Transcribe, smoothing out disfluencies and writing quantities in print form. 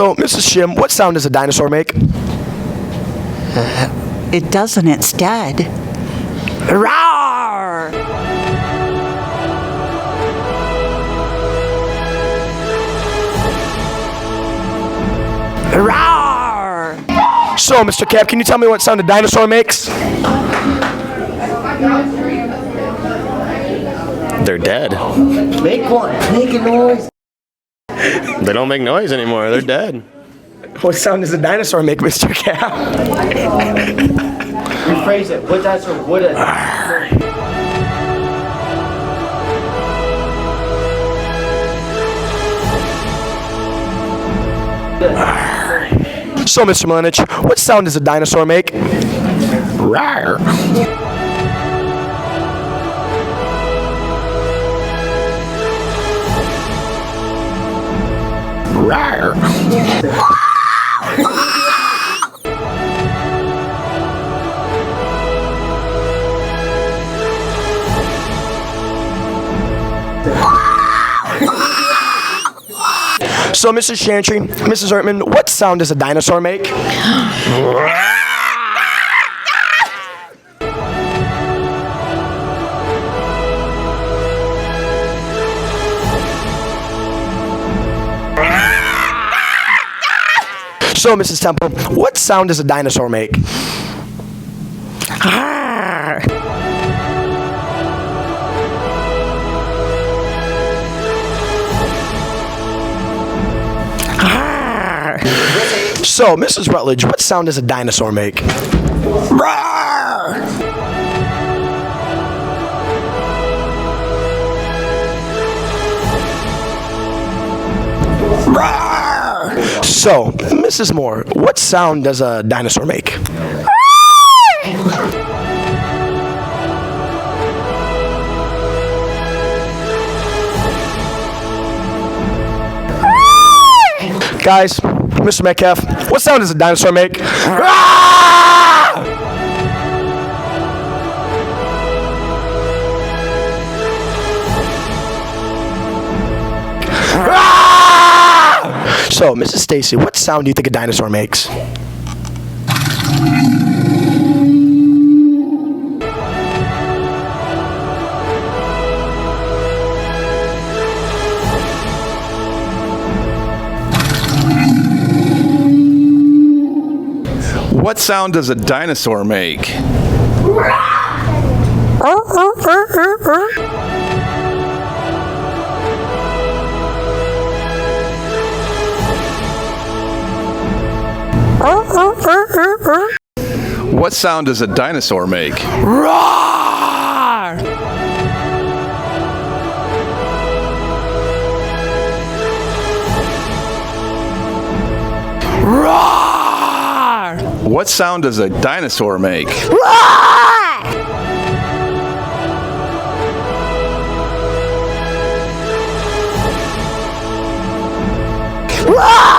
So, Mrs. Shim, what sound does a dinosaur make? It doesn't, it's dead. Roar! Roar! So, Mr. Cap, can you tell me what sound a dinosaur makes? They're dead. Make one. Make a noise. They don't make noise anymore. They're dead. What sound does a dinosaur make, Mr. Cap? Rephrase it. What dinosaur would it? So, Mr. Milanich, what sound does a dinosaur make? Rawr. Rawr. So, Mrs. Chantry, Mrs. Ertman, what sound does a dinosaur make? So, Mrs. Temple, what sound does a dinosaur make? So, Mrs. Rutledge, what sound does a dinosaur make? So, Mrs. Moore, what sound does a dinosaur make? Guys, Mr. Metcalf, what sound does a dinosaur make? So, Mrs. Stacy, what sound do you think a dinosaur makes? What sound does a dinosaur make? What sound does a dinosaur make? Roar! Roar! What sound does a dinosaur make? Roar!